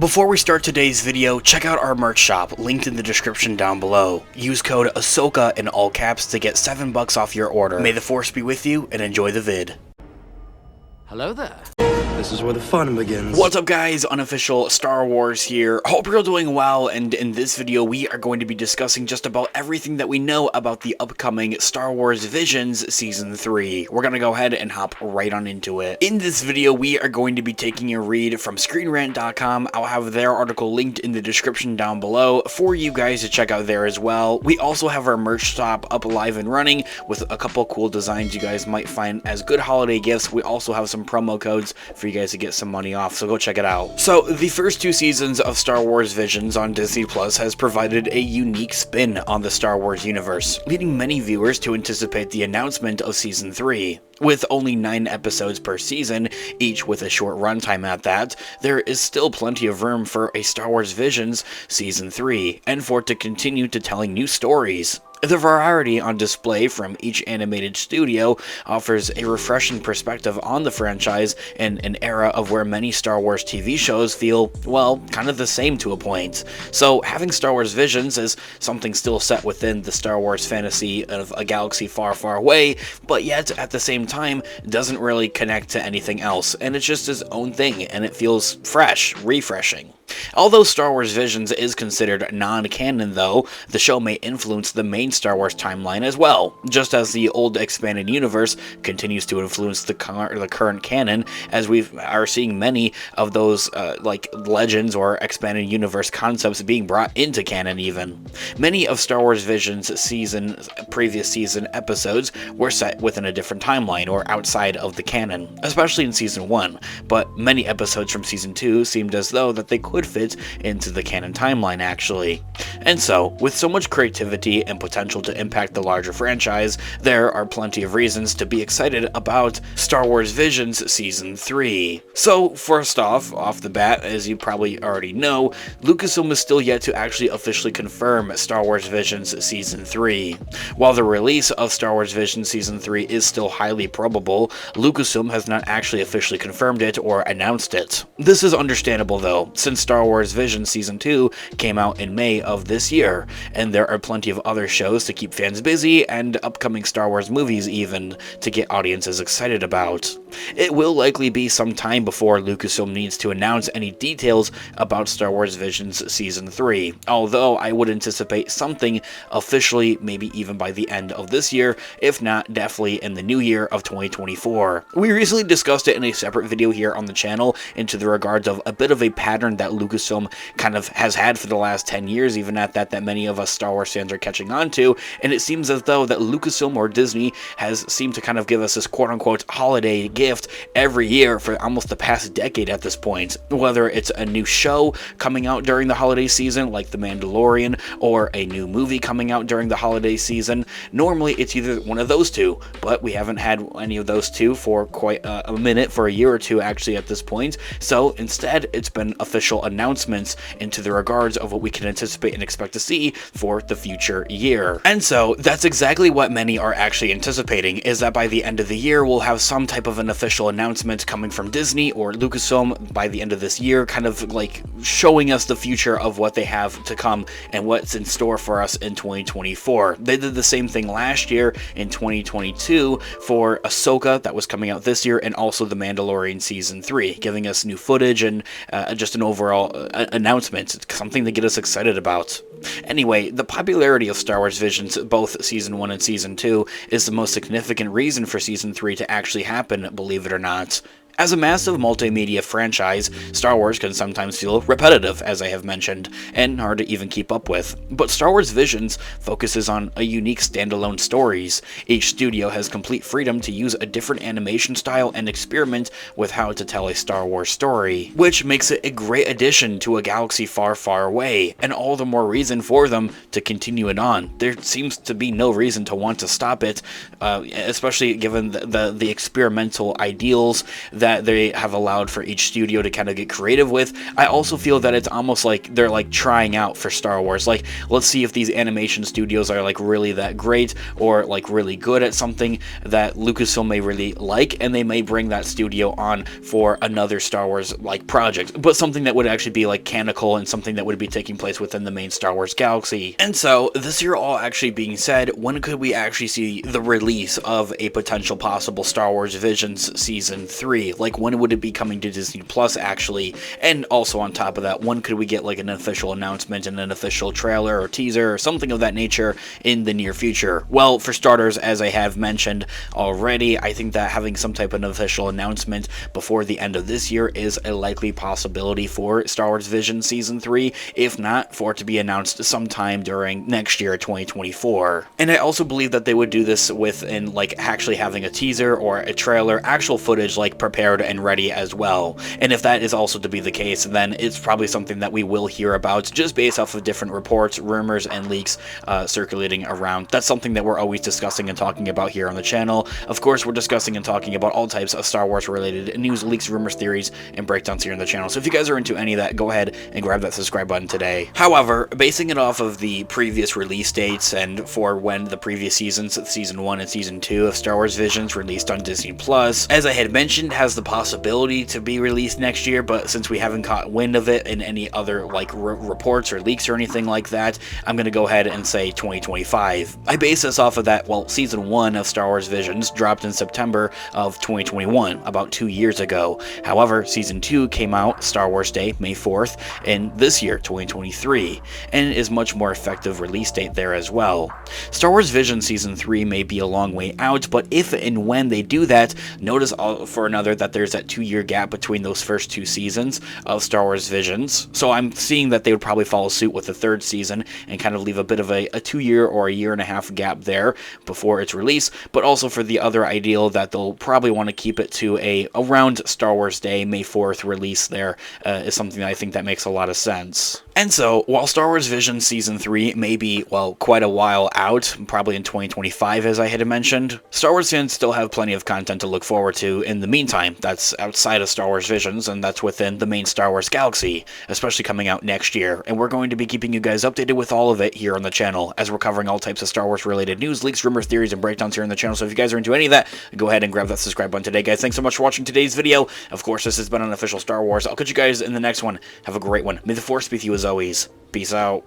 Before we start today's video, check out our merch shop, linked in the description down below. Use code Ahsoka in all caps to get $7 off your order. May the Force be with you, and enjoy the vid. Hello there. This is where the fun begins. What's up guys, Unofficial Star Wars here. Hope you're doing well, and in this video we are going to be discussing just about everything that we know about the upcoming Star Wars Visions Season 3. We're gonna go ahead and hop right on into it. In this video we are going to be taking a read from ScreenRant.com. I'll have their article linked in the description down below for you guys to check out there as well. We also have our merch shop up live and running with a couple cool designs you guys might find as good holiday gifts. We also have some promo codes for you guys to get some money off, so go check it out. So the first two seasons of Star Wars Visions on Disney Plus has provided a unique spin on the Star Wars universe, leading many viewers to anticipate the announcement of Season 3. With only 9 episodes per season, each with a short runtime at that, there is still plenty of room for a Star Wars Visions Season 3, and for it to continue to telling new stories. The variety on display from each animated studio offers a refreshing perspective on the franchise in an era of where many Star Wars TV shows feel, well, kind of the same to a point. So having Star Wars Visions is something still set within the Star Wars fantasy of a galaxy far, far away, but yet at the same time doesn't really connect to anything else, and it's just its own thing, and it feels fresh, refreshing. Although Star Wars Visions is considered non-canon though, the show may influence the main Star Wars timeline as well, just as the old expanded universe continues to influence the current canon, as we are seeing many of those like legends or expanded universe concepts being brought into canon even. Many of Star Wars Visions previous season episodes were set within a different timeline or outside of the canon, especially in Season 1, but many episodes from Season 2 seemed as though that they could fit into the canon timeline actually. And so, with so much creativity and potential to impact the larger franchise, there are plenty of reasons to be excited about Star Wars Visions Season 3. So, first off the bat, as you probably already know, Lucasfilm is still yet to actually officially confirm Star Wars Visions Season 3. While the release of Star Wars Visions Season 3 is still highly probable, Lucasfilm has not actually officially confirmed it or announced it. This is understandable though, since Star Wars Visions Season 2 came out in May of this year, and there are plenty of other shows to keep fans busy and upcoming Star Wars movies even to get audiences excited about. It will likely be some time before Lucasfilm needs to announce any details about Star Wars Visions Season 3, although I would anticipate something officially maybe even by the end of this year, if not definitely in the new year of 2024. We recently discussed it in a separate video here on the channel into the regards of a bit of a pattern that Lucasfilm kind of has had for the last 10 years, even at that many of us Star Wars fans are catching on to, and it seems as though that Lucasfilm or Disney has seemed to kind of give us this quote-unquote holiday gift every year for almost the past decade at this point. Whether it's a new show coming out during the holiday season, like The Mandalorian, or a new movie coming out during the holiday season, normally it's either one of those two, but we haven't had any of those two for quite a minute, for a year or two actually at this point, so instead it's been official announcements into the regards of what we can anticipate and expect to see for the future year. And so that's exactly what many are actually anticipating, is that by the end of the year we'll have some type of an official announcement coming from Disney or Lucasfilm by the end of this year, kind of like showing us the future of what they have to come and what's in store for us in 2024. They did the same thing last year in 2022 for Ahsoka that was coming out this year, and also The Mandalorian Season 3, giving us new footage and just an overall announcement. It's something to get us excited about. Anyway, the popularity of Star Wars Visions, both Season 1 and Season 2, is the most significant reason for Season 3 to actually happen, believe it or not. As a massive multimedia franchise, Star Wars can sometimes feel repetitive, as I have mentioned, and hard to even keep up with. But Star Wars Visions focuses on a unique standalone stories. Each studio has complete freedom to use a different animation style and experiment with how to tell a Star Wars story, which makes it a great addition to a galaxy far, far away, and all the more reason for them to continue it on. There seems to be no reason to want to stop it, especially given the experimental ideals that they have allowed for each studio to kind of get creative with. I also feel that it's almost like they're like trying out for Star Wars. Like, let's see if these animation studios are like really that great or like really good at something that Lucasfilm may really like, and they may bring that studio on for another Star Wars like project, but something that would actually be like canonical and something that would be taking place within the main Star Wars galaxy. And so, this year all actually being said, when could we actually see the release of a potential possible Star Wars Visions Season 3? Like, when would it be coming to Disney Plus actually? And also on top of that, when could we get like an official announcement and an official trailer or teaser or something of that nature in the near future? Well, for starters, as I have mentioned already, I think that having some type of official announcement before the end of this year is a likely possibility for Star Wars Visions Season 3, if not for it to be announced sometime during next year, 2024. And I also believe that they would do this within like actually having a teaser or a trailer, actual footage like prepared and ready as well. And if that is also to be the case, then it's probably something that we will hear about just based off of different reports, rumors, and leaks circulating around. That's something that we're always discussing and talking about here on the channel. Of course, we're discussing and talking about all types of Star Wars related news, leaks, rumors, theories, and breakdowns here on the channel. So if you guys are into any of that, go ahead and grab that subscribe button today. However, basing it off of the previous release dates and for when the previous seasons, Season 1 and Season 2 of Star Wars Visions released on Disney Plus, as I had mentioned, has the possibility to be released next year, but since we haven't caught wind of it in any other like reports or leaks or anything like that, I'm going to go ahead and say 2025. I base this off of that, well, Season 1 of Star Wars Visions dropped in September of 2021, about 2 years ago. However, Season 2 came out Star Wars Day, May 4th, in this year, 2023, and is much more effective release date there as well. Star Wars Visions Season 3 may be a long way out, but if and when they do that, notice for another that there's that 2-year gap between those first 2 seasons of Star Wars Visions. So I'm seeing that they would probably follow suit with the 3rd season and kind of leave a bit of a 2-year or a 1.5 year gap there before its release, but also for the other ideal that they'll probably want to keep it to a around Star Wars Day, May 4th release there is something that I think that makes a lot of sense. And so, while Star Wars Visions Season 3 may be, well, quite a while out, probably in 2025 as I had mentioned, Star Wars fans still have plenty of content to look forward to in the meantime that's outside of Star Wars Visions, and that's within the main Star Wars galaxy, especially coming out next year, and we're going to be keeping you guys updated with all of it here on the channel, as we're covering all types of Star Wars related news, leaks, rumors, theories, and breakdowns here on the channel. So if you guys are into any of that, go ahead and grab that subscribe button today, guys. Thanks so much for watching today's video. Of course, this has been Unofficial Star Wars. I'll catch you guys in the next one. Have a great one. May the Force be with you as always. Peace out.